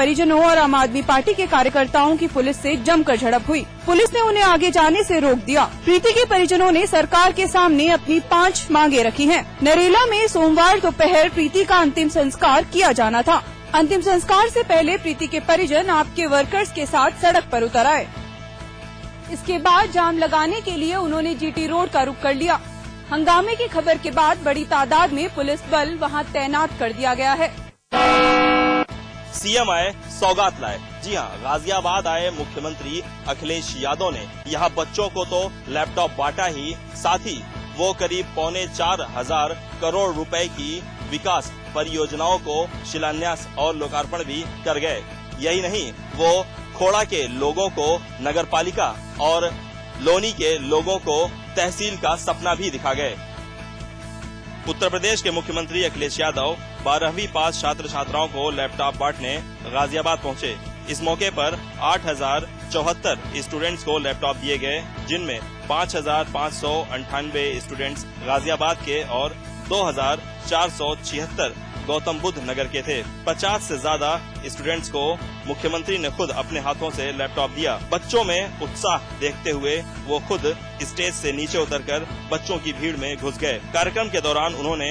परिजनों और आम आदमी पार्टी के कार्यकर्ताओं की पुलिस से जमकर झड़प हुई। पुलिस ने उन्हें आगे जाने से रोक दिया। प्रीति के परिजनों ने सरकार के सामने अपनी 5 मांगे रखी हैं। नरेला में सोमवार दोपहर प्रीति का अंतिम संस्कार किया जाना था। अंतिम संस्कार से पहले प्रीति के परिजन आपके वर्कर्स के साथ सड़क पर उतर आए। इसके बाद जाम लगाने के लिए उन्होंने जीटी रोड का रुख कर लिया। हंगामे की खबर के बाद बड़ी तादाद में पुलिस बल वहां तैनात कर दिया गया है। सीएम आए सौगात लाए। जी हां, गाजियाबाद आए मुख्यमंत्री अखिलेश यादव ने यहाँ बच्चों को तो लैपटॉप बांटा ही, साथ ही वो करीब 4,500 करोड़ रुपए की विकास परियोजनाओं को शिलान्यास और लोकार्पण भी कर गए। यही नहीं, वो खोड़ा के लोगों को नगरपालिका और लोनी के लोगों को तहसील का सपना भी दिखा गए। उत्तर प्रदेश के मुख्यमंत्री अखिलेश यादव 12वीं पास छात्र छात्राओं को लैपटॉप बांटने गाजियाबाद पहुंचे। इस मौके पर 8,074 स्टूडेंट्स को लैपटॉप दिए गए, जिनमें 5,598 स्टूडेंट्स गाजियाबाद के और 2,476 गौतम बुद्ध नगर के थे। 50 से ज्यादा स्टूडेंट्स को मुख्यमंत्री ने खुद अपने हाथों से लैपटॉप दिया। बच्चों में उत्साह देखते हुए वो खुद स्टेज से नीचे उतरकर बच्चों की भीड़ में घुस गए। कार्यक्रम के दौरान उन्होंने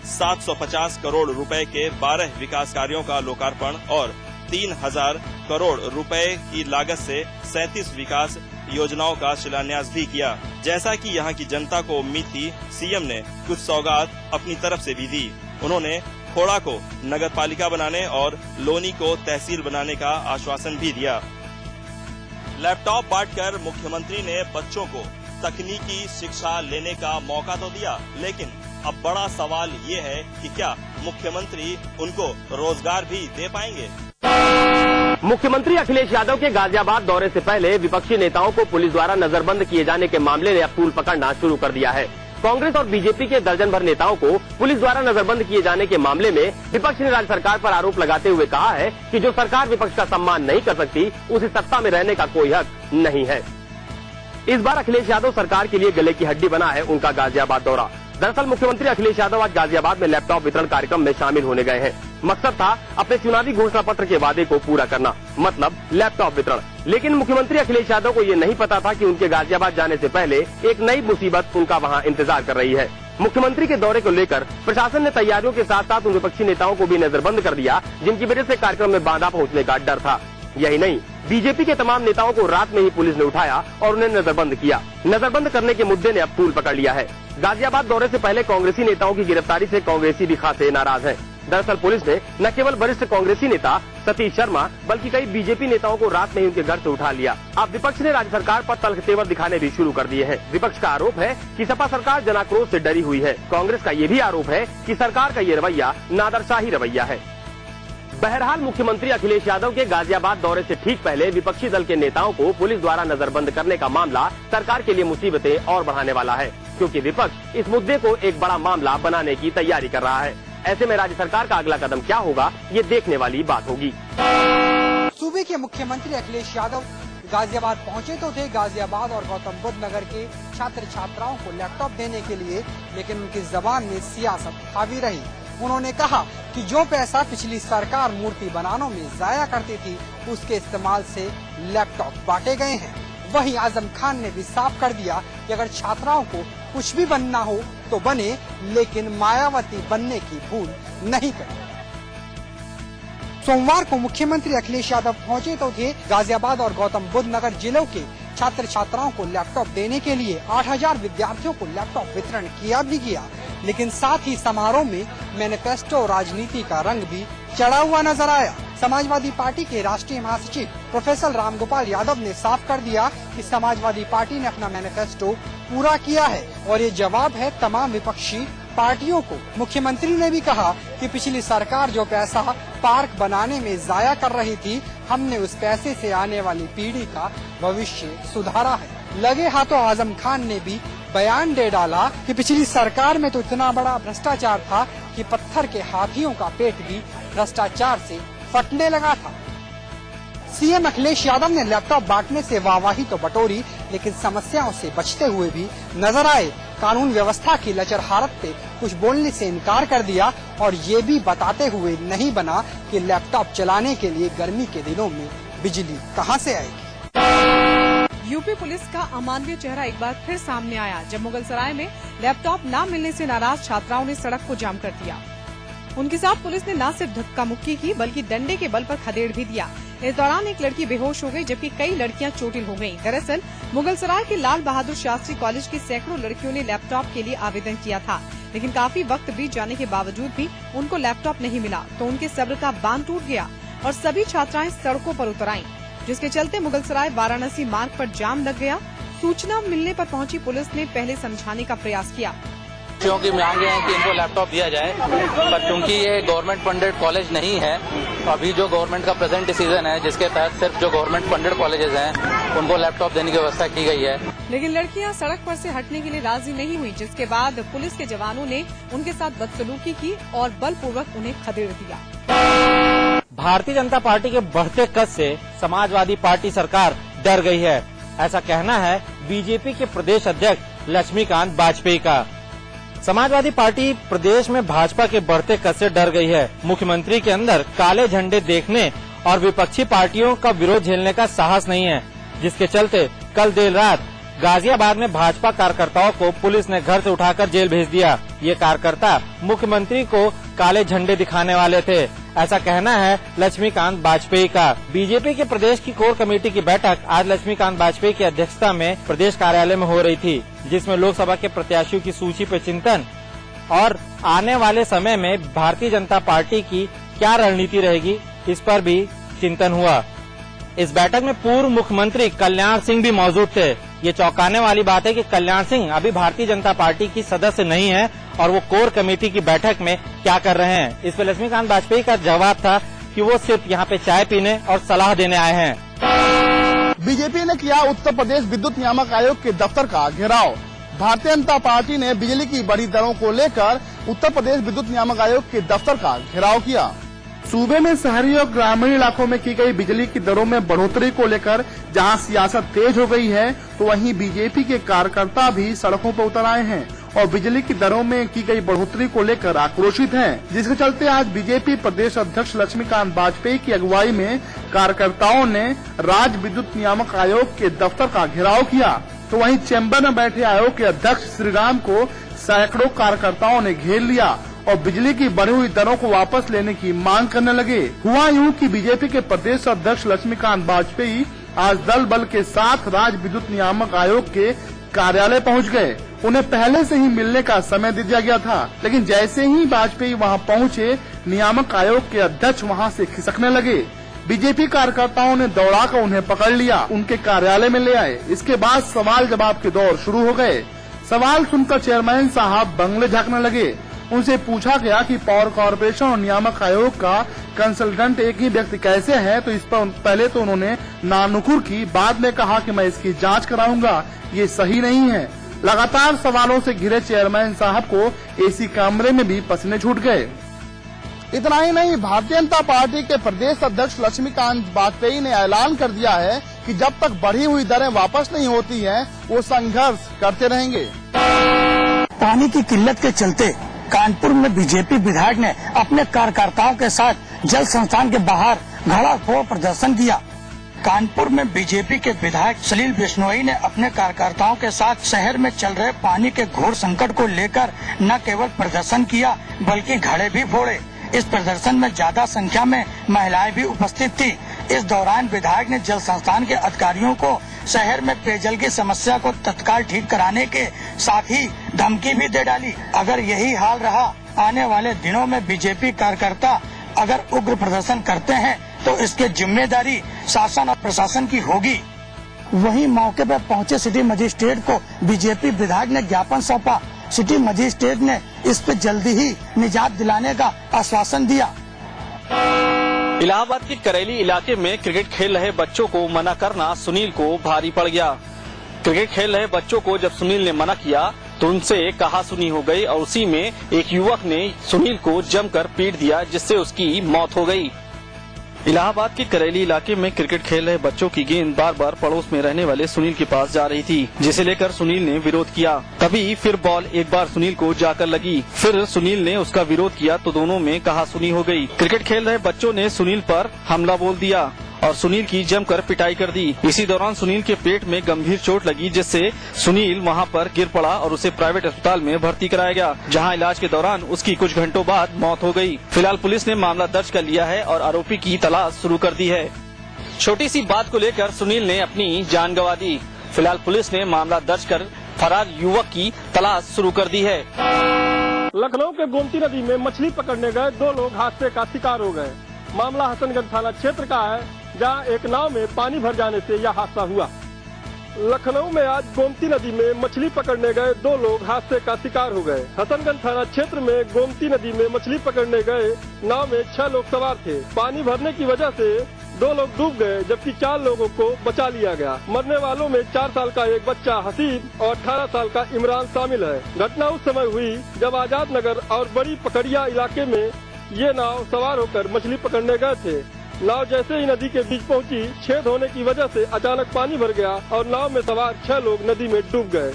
750 करोड़ रुपए के 12 विकास कार्यों का लोकार्पण और 3,000 करोड़ रुपए की लागत से 37 विकास योजनाओं का शिलान्यास भी किया। जैसा कि यहाँ की जनता को उम्मीद थी, सीएम ने कुछ सौगात अपनी तरफ से भी दी। उन्होंने खोड़ा को नगरपालिका बनाने और लोनी को तहसील बनाने का आश्वासन भी दिया। लैपटॉप बांटकर मुख्यमंत्री ने बच्चों को तकनीकी शिक्षा लेने का मौका तो दिया, लेकिन अब बड़ा सवाल ये है कि क्या मुख्यमंत्री उनको रोजगार भी दे पाएंगे। मुख्यमंत्री अखिलेश यादव के गाजियाबाद दौरे से पहले विपक्षी नेताओं को पुलिस द्वारा नजरबंद किए जाने के मामले ने अब तूल पकड़ना शुरू कर दिया है। कांग्रेस और बीजेपी के दर्जन भर नेताओं को पुलिस द्वारा नजरबंद किए जाने के मामले में विपक्ष ने राज्य सरकार पर आरोप लगाते हुए कहा है कि जो सरकार विपक्ष का सम्मान नहीं कर सकती, उसे सत्ता में रहने का कोई हक नहीं है। इस बार अखिलेश यादव सरकार के लिए गले की हड्डी बना है उनका गाजियाबाद दौरा। दरअसल मुख्यमंत्री अखिलेश यादव आज गाजियाबाद में लैपटॉप वितरण कार्यक्रम में शामिल होने गए हैं। मकसद था अपने चुनावी घोषणा पत्र के वादे को पूरा करना, मतलब लैपटॉप वितरण। लेकिन मुख्यमंत्री अखिलेश यादव को ये नहीं पता था कि उनके गाजियाबाद जाने से पहले एक नई मुसीबत उनका वहां इंतजार कर रही है। मुख्यमंत्री के दौरे को लेकर प्रशासन ने तैयारियों के साथ साथ उन विपक्षी नेताओं को भी नजरबंद कर दिया, जिनकी वजह से कार्यक्रम में बाधा पहुंचने का डर था। यही नहीं, बीजेपी के तमाम नेताओं को रात में ही पुलिस ने उठाया और उन्हें नजरबंद किया। नजरबंद करने के मुद्दे ने अब तूल पकड़ लिया है। गाजियाबाद दौरे से पहले कांग्रेसी नेताओं की गिरफ्तारी से कांग्रेसी भी खासे नाराज हैं। दरअसल पुलिस ने न केवल वरिष्ठ कांग्रेसी नेता सतीश शर्मा बल्कि कई बीजेपी नेताओं को रात में ही उनके घर से उठा लिया। अब विपक्ष ने राज्य सरकार पर तल्ख तेवर दिखाने भी शुरू कर दिए हैं। विपक्ष का आरोप है कि सपा सरकार जनाक्रोश से डरी हुई है। कांग्रेस का ये भी आरोप है कि सरकार का ये रवैया नादरशाही रवैया है। बहरहाल मुख्यमंत्री अखिलेश यादव के गाजियाबाद दौरे से ठीक पहले विपक्षी दल के नेताओं को पुलिस द्वारा नजरबंद करने का मामला सरकार के लिए मुसीबतें और बढ़ाने वाला है, क्योंकि विपक्ष इस मुद्दे को एक बड़ा मामला बनाने की तैयारी कर रहा है। ऐसे में राज्य सरकार का अगला कदम क्या होगा, ये देखने वाली बात होगी। सूबे के मुख्यमंत्री अखिलेश यादव गाजियाबाद पहुंचे तो थे गाजियाबाद और गौतम बुद्ध नगर के छात्र छात्राओं को लैपटॉप देने के लिए, लेकिन उनकी जबान में सियासत हावी रही। उन्होंने कहा कि जो पैसा पिछली सरकार मूर्ति बनाने में जाया करती थी, उसके इस्तेमाल से लैपटॉप बांटे गए हैं। वहीं आजम खान ने भी साफ कर दिया कि अगर छात्राओं को कुछ भी बनना हो तो बने, लेकिन मायावती बनने की भूल नहीं करें। सोमवार को मुख्यमंत्री अखिलेश यादव पहुंचे तो थे गाजियाबाद और गौतम बुद्ध नगर जिलों के छात्र छात्राओं को लैपटॉप देने के लिए 8,000 विद्यार्थियों को लैपटॉप वितरण किया भी गया, लेकिन साथ ही समारोह में मैनिफेस्टो और राजनीति का रंग भी चढ़ा हुआ नजर आया। समाजवादी पार्टी के राष्ट्रीय महासचिव प्रोफेसर रामगोपाल यादव ने साफ कर दिया कि समाजवादी पार्टी ने अपना मैनिफेस्टो पूरा किया है और ये जवाब है तमाम विपक्षी पार्टियों को। मुख्यमंत्री ने भी कहा कि पिछली सरकार जो पैसा पार्क बनाने में जाया कर रही थी, हमने उस पैसे से आने वाली पीढ़ी का भविष्य सुधारा है। लगे हाथों आजम खान ने भी बयान दे डाला कि पिछली सरकार में तो इतना बड़ा भ्रष्टाचार था कि पत्थर के हाथियों का पेट भी भ्रष्टाचार से फटने लगा था। सीएम अखिलेश यादव ने लैपटॉप बांटने से वाहवाही तो बटोरी, लेकिन समस्याओं से बचते हुए भी नजर आए। कानून व्यवस्था की लचरहारत पे कुछ बोलने से इनकार कर दिया और ये भी बताते हुए नहीं बना कि लैपटॉप चलाने के लिए गर्मी के दिनों में बिजली कहां से आएगी। यूपी पुलिस का अमानवीय चेहरा एक बार फिर सामने आया जब मुगलसराय में लैपटॉप न मिलने से नाराज छात्राओं ने सड़क को जाम कर दिया। उनके साथ पुलिस ने न सिर्फ धक्का मुक्की की बल्कि डंडे के बल पर खदेड़ भी दिया। इस दौरान एक लड़की बेहोश हो गई जबकि कई लड़कियां चोटिल हो गईं। दरअसल मुगलसराय के लाल बहादुर शास्त्री कॉलेज की सैकड़ों लड़कियों ने लैपटॉप के लिए आवेदन किया था, लेकिन काफी वक्त बीत जाने के बावजूद भी उनको लैपटॉप नहीं मिला तो उनके सब्र का बांध टूट गया और सभी छात्राएं सड़कों पर उतर आईं, जिसके चलते मुगलसराय वाराणसी मार्ग पर जाम लग गया। सूचना मिलने पर पहुंची पुलिस ने पहले समझाने का प्रयास किया। बच्चों की मांगे हैं कि इनको लैपटॉप दिया जाए, पर क्योंकि ये गवर्नमेंट फंडेड कॉलेज नहीं है, अभी जो गवर्नमेंट का प्रेजेंट डिसीजन है जिसके तहत सिर्फ जो गवर्नमेंट फंडेड कॉलेजेस हैं उनको लैपटॉप देने की व्यवस्था की गई है। लेकिन लड़कियां सड़क पर से हटने के लिए राजी नहीं हुई, जिसके बाद पुलिस के जवानों ने उनके साथ बदसलूकी की और बलपूर्वक उन्हें खदेड़ दिया। भारतीय जनता पार्टी के बढ़ते कद से समाजवादी पार्टी सरकार डर गई है, ऐसा कहना है बीजेपी के प्रदेश अध्यक्ष लक्ष्मीकांत वाजपेयी का। समाजवादी पार्टी प्रदेश में भाजपा के बढ़ते कद से डर गई है। मुख्यमंत्री के अंदर काले झंडे देखने और विपक्षी पार्टियों का विरोध झेलने का साहस नहीं है, जिसके चलते कल देर रात गाजियाबाद में भाजपा कार्यकर्ताओं को पुलिस ने घर से उठाकर जेल भेज दिया। ये कार्यकर्ता मुख्यमंत्री को काले झंडे दिखाने वाले थे, ऐसा कहना है लक्ष्मीकांत वाजपेयी का। बीजेपी के प्रदेश की कोर कमेटी की बैठक आज लक्ष्मीकांत वाजपेयी की अध्यक्षता में प्रदेश कार्यालय में हो रही थी, जिसमें लोकसभा के प्रत्याशियों की सूची पर चिंतन और आने वाले समय में भारतीय जनता पार्टी की क्या रणनीति रहेगी, इस पर भी चिंतन हुआ। इस बैठक में पूर्व मुख्यमंत्री कल्याण सिंह भी मौजूद थे। ये चौंकाने वाली बात है कि कल्याण सिंह अभी भारतीय जनता पार्टी की सदस्य नहीं है और वो कोर कमेटी की बैठक में क्या कर रहे हैं। इस पर लक्ष्मीकांत वाजपेयी का जवाब था कि वो सिर्फ यहाँ पे चाय पीने और सलाह देने आए हैं। बीजेपी ने किया उत्तर प्रदेश विद्युत नियामक आयोग के दफ्तर का घेराव। भारतीय जनता पार्टी ने बिजली की बढ़ी दरों को लेकर उत्तर प्रदेश विद्युत नियामक आयोग के दफ्तर का घेराव किया। सूबे में शहरी और ग्रामीण इलाकों में की गई बिजली की दरों में बढ़ोतरी को लेकर जहां सियासत तेज हो गई है, तो वहीं बीजेपी के कार्यकर्ता भी सड़कों पर उतर आए हैं और बिजली की दरों में की गई बढ़ोतरी को लेकर आक्रोशित हैं, जिसके चलते आज बीजेपी प्रदेश अध्यक्ष लक्ष्मीकांत वाजपेयी की अगुवाई में कार्यकर्ताओं ने राज्य विद्युत नियामक आयोग के दफ्तर का घेराव किया। तो वहीं चैम्बर में बैठे आयोग के अध्यक्ष श्रीराम को सैकड़ों कार्यकर्ताओं ने घेर लिया और बिजली की बढ़ी हुई दरों को वापस लेने की मांग करने लगे। हुआ यूं कि बीजेपी के प्रदेश अध्यक्ष लक्ष्मीकांत वाजपेयी आज दल बल के साथ राज्य विद्युत नियामक आयोग के कार्यालय पहुंच गए। उन्हें पहले से ही मिलने का समय दे दिया गया था, लेकिन जैसे ही वाजपेयी वहां पहुंचे, नियामक आयोग के अध्यक्ष वहां से खिसकने लगे। बीजेपी कार्यकर्ताओं ने दौड़ाकर उन्हें पकड़ लिया, उनके कार्यालय में ले आए। इसके बाद सवाल जवाब के दौर शुरू हो गए। सवाल सुनकर चेयरमैन साहब बंगले झांकने लगे। उनसे पूछा गया कि पावर कॉर्पोरेशन और नियामक आयोग का कंसल्टेंट एक ही व्यक्ति कैसे है, तो इस पर पहले तो उन्होंने नानुकुर की, बाद में कहा कि मैं इसकी जांच कराऊंगा, ये सही नहीं है। लगातार सवालों से घिरे चेयरमैन साहब को एसी कमरे में भी पसीने छूट गए। इतना ही नहीं, भारतीय जनता पार्टी के प्रदेश अध्यक्ष लक्ष्मीकांत वाजपेयी ने ऐलान कर दिया है कि जब तक बढ़ी हुई दरें वापस नहीं होती हैं, वो संघर्ष करते रहेंगे। पानी की किल्लत के चलते कानपुर में बीजेपी विधायक ने अपने कार्यकर्ताओं के साथ जल संस्थान के बाहर घड़ा प्रदर्शन किया। कानपुर में बीजेपी के विधायक सलील बिश्नोई ने अपने कार्यकर्ताओं के साथ शहर में चल रहे पानी के घोर संकट को लेकर न केवल प्रदर्शन किया बल्कि घड़े भी फोड़े। इस प्रदर्शन में ज्यादा संख्या में महिलाएं भी उपस्थित थी। इस दौरान विधायक ने जल संस्थान के अधिकारियों को शहर में पेयजल की समस्या को तत्काल ठीक कराने के साथ ही धमकी भी दे डाली। अगर यही हाल रहा, आने वाले दिनों में बीजेपी कार्यकर्ता अगर उग्र प्रदर्शन करते हैं तो इसकी जिम्मेदारी शासन और प्रशासन की होगी। वहीं मौके पर पहुंचे सिटी मजिस्ट्रेट को बीजेपी विधायक ने ज्ञापन सौंपा। सिटी मजिस्ट्रेट ने इस पर जल्दी ही निजात दिलाने का आश्वासन दिया। इलाहाबाद के करेली इलाके में क्रिकेट खेल रहे बच्चों को मना करना सुनील को भारी पड़ गया। क्रिकेट खेल रहे बच्चों को जब सुनील ने मना किया तो उनसे कहा सुनी हो गई और उसी में एक युवक ने सुनील को जमकर पीट दिया, जिससे उसकी मौत हो गई। इलाहाबाद के करेली इलाके में क्रिकेट खेल रहे बच्चों की गेंद बार बार पड़ोस में रहने वाले सुनील के पास जा रही थी, जिसे लेकर सुनील ने विरोध किया। तभी फिर बॉल एक बार सुनील को जाकर लगी, फिर सुनील ने उसका विरोध किया तो दोनों में कहासुनी हो गई। क्रिकेट खेल रहे बच्चों ने सुनील पर हमला बोल दिया और सुनील की जमकर पिटाई कर दी। इसी दौरान सुनील के पेट में गंभीर चोट लगी, जिससे सुनील वहां पर गिर पड़ा और उसे प्राइवेट अस्पताल में भर्ती कराया गया, जहां इलाज के दौरान उसकी कुछ घंटों बाद मौत हो गई। फिलहाल पुलिस ने मामला दर्ज कर लिया है और आरोपी की तलाश शुरू कर दी है। छोटी सी बात को लेकर सुनील ने अपनी जान गंवा दी। फिलहाल पुलिस ने मामला दर्ज कर फरार युवक की तलाश शुरू कर दी है। लखनऊ के गोमती नदी में मछली पकड़ने गए 2 लोग हादसे का शिकार हो गए। मामला हसनगंज थाना क्षेत्र का है, जहां एक नाव में पानी भर जाने से यह हादसा हुआ। लखनऊ में आज गोमती नदी में मछली पकड़ने गए 2 लोग हादसे का शिकार हो गए। हसनगंज थाना क्षेत्र में गोमती नदी में मछली पकड़ने गए नाव में 6 लोग सवार थे। पानी भरने की वजह से 2 लोग डूब गए, जबकि 4 लोगों को बचा लिया गया। मरने वालों में 4 साल का एक बच्चा हसीब और 18 साल का इमरान शामिल है। घटना उस समय हुई जब आजाद नगर और बड़ी पकड़िया इलाके में ये नाव सवार होकर मछली पकड़ने गए थे। नाव जैसे ही नदी के बीच पहुंची, छेद होने की वजह से अचानक पानी भर गया और नाव में सवार 6 लोग नदी में डूब गए।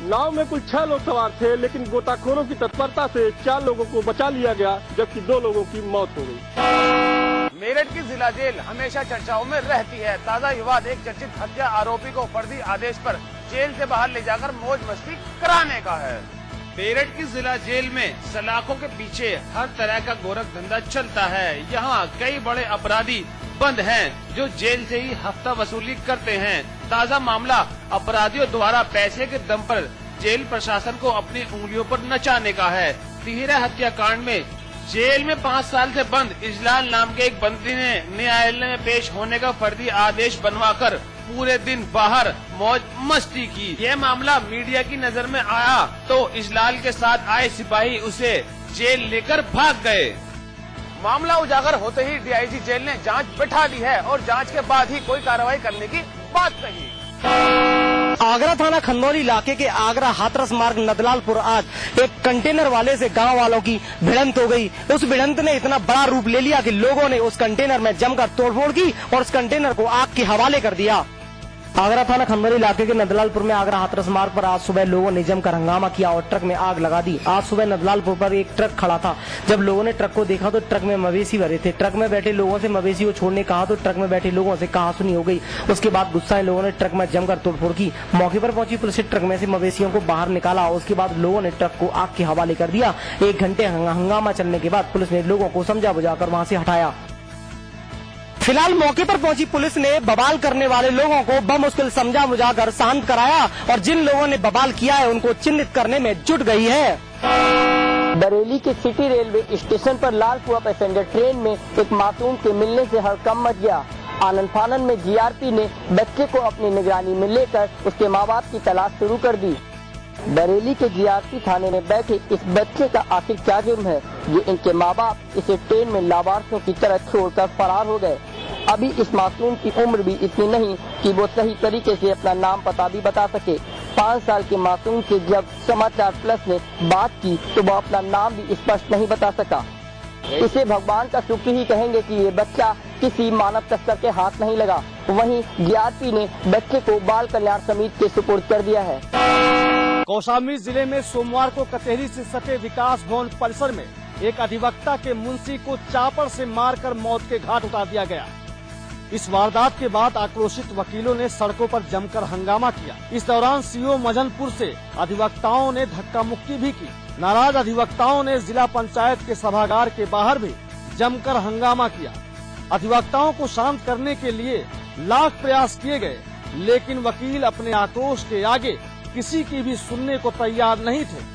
नाव में कुल 6 लोग सवार थे, लेकिन गोताखोरों की तत्परता से 4 लोगों को बचा लिया गया, जबकि 2 लोगों की मौत हो गई। मेरठ की जिला जेल हमेशा चर्चाओं में रहती है। ताजा विवाद एक चर्चित हत्या आरोपी को फर्जी आदेश पर जेल से बाहर ले जाकर मौज मस्ती कराने का है। मेरठ की जिला जेल में सलाखों के पीछे हर तरह का गोरख धंधा चलता है। यहाँ कई बड़े अपराधी बंद हैं, जो जेल से ही हफ्ता वसूली करते हैं। ताजा मामला अपराधियों द्वारा पैसे के दम पर जेल प्रशासन को अपनी उंगलियों पर नचाने का है। तिहरा हत्याकांड में जेल में 5 साल से बंद इजलाल नाम के एक बंदी ने न्यायालय में पेश होने का फर्जी आदेश बनवाकर पूरे दिन बाहर मौज मस्ती की। यह मामला मीडिया की नजर में आया तो इजलाल के साथ आए सिपाही उसे जेल लेकर भाग गए। मामला उजागर होते ही डीआईजी जेल ने जांच बैठा दी है और जांच के बाद ही कोई कार्रवाई करने की बात कही। आगरा थाना खंदौली इलाके के आगरा हाथरस मार्ग नदलालपुर आज एक कंटेनर वाले से गांव वालों की भिड़ंत हो गई। उस भिड़ंत ने इतना बड़ा रूप ले लिया कि लोगों ने उस कंटेनर में जमकर तोड़फोड़ की और उस कंटेनर को आग के हवाले कर दिया। आगरा थाना खंदौली इलाके के नदलालपुर में आगरा हाथरस मार्ग पर आज सुबह लोगों ने जमकर हंगामा किया और ट्रक में आग लगा दी। आज सुबह नदलालपुर पर एक ट्रक खड़ा था। जब लोगों ने ट्रक को देखा तो ट्रक में मवेशी भरे थे। ट्रक में बैठे लोगों से मवेशी को छोड़ने कहा तो ट्रक में बैठे लोगों से कहासुनी हो गई। उसके बाद गुस्साए लोगों ने ट्रक में जमकर तोड़फोड़ की। मौके पर पहुंची पुलिस ने ट्रक में से मवेशियों को बाहर निकाला। उसके बाद लोगों ने ट्रक को आग के हवाले कर दिया। 1 घंटे हंगामा चलने के बाद पुलिस ने लोगों को समझा बुझाकर वहाँ से हटाया। फिलहाल मौके पर पहुंची पुलिस ने बवाल करने वाले लोगों को बमुश्किल समझा बुझाकर शांत कराया और जिन लोगों ने बवाल किया है उनको चिन्हित करने में जुट गई है। बरेली के सिटी रेलवे स्टेशन पर लालपुरा पैसेंजर ट्रेन में एक मासूम के मिलने से हड़कंप मच गया। आनन फानन में जीआरपी ने बच्चे को अपनी निगरानी में लेकर उसके माँ बाप की तलाश शुरू कर दी। बरेली के जीआरपी थाने में बैठे इस बच्चे का आखिर क्या जुर्म है जो इनके माँ बाप इसे ट्रेन में लावारिसों की तरह छोड़कर फरार हो गए। अभी इस मासूम की उम्र भी इतनी नहीं कि वो सही तरीके से अपना नाम पता भी बता सके। 5 साल के मासूम से जब समाचार प्लस ने बात की तो वो अपना नाम भी स्पष्ट नहीं बता सका। इसे भगवान का शुक्र ही कहेंगे कि ये बच्चा किसी मानव तस्कर के हाथ नहीं लगा। वहीं जीआरपी ने बच्चे को बाल कल्याण समिति के सुपुर्द कर दिया है। कौशाम्बी जिले में सोमवार को कचहरी से सटे विकास भवन परिसर में एक अधिवक्ता के मुंशी को चापड़ से मारकर मौत के घाट उतार दिया गया। इस वारदात के बाद आक्रोशित वकीलों ने सड़कों पर जमकर हंगामा किया। इस दौरान सीओ मजनपुर से अधिवक्ताओं ने धक्का मुक्की भी की। नाराज अधिवक्ताओं ने जिला पंचायत के सभागार के बाहर भी जमकर हंगामा किया। अधिवक्ताओं को शांत करने के लिए लाख प्रयास किए गए, लेकिन वकील अपने आक्रोश के आगे किसी की भी सुनने को तैयार नहीं थे।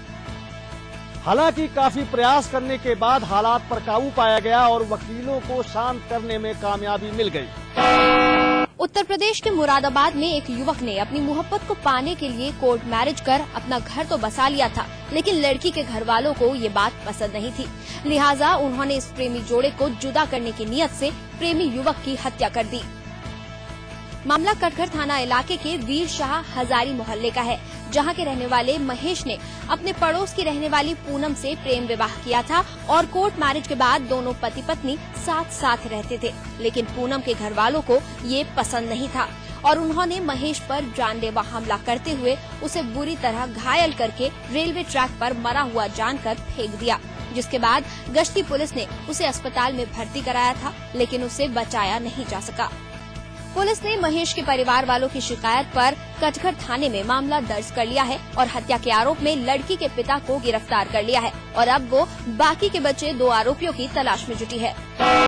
हालांकि काफी प्रयास करने के बाद हालात पर काबू पाया गया और वकीलों को शांत करने में कामयाबी मिल गई। उत्तर प्रदेश के मुरादाबाद में एक युवक ने अपनी मोहब्बत को पाने के लिए कोर्ट मैरिज कर अपना घर तो बसा लिया था, लेकिन लड़की के घर वालों को ये बात पसंद नहीं थी। लिहाजा उन्होंने इस प्रेमी जोड़े को जुदा करने की नीयत से प्रेमी युवक की हत्या कर दी। मामला कटघर थाना इलाके के वीर शाह हजारी मोहल्ले का है। जहां के रहने वाले महेश ने अपने पड़ोस की रहने वाली पूनम से प्रेम विवाह किया था और कोर्ट मैरिज के बाद दोनों पति पत्नी साथ साथ रहते थे। लेकिन पूनम के घर वालों को ये पसंद नहीं था और उन्होंने महेश पर जानलेवा हमला करते हुए उसे बुरी तरह घायल करके रेलवे ट्रैक पर मरा हुआ जानकर फेंक दिया, जिसके बाद गश्ती पुलिस ने उसे अस्पताल में भर्ती कराया था, लेकिन उसे बचाया नहीं जा सका। पुलिस ने महेश के परिवार वालों की शिकायत पर कटघर थाने में मामला दर्ज कर लिया है और हत्या के आरोप में लड़की के पिता को गिरफ्तार कर लिया है और अब वो बाकी के बचे 2 आरोपियों की तलाश में जुटी है।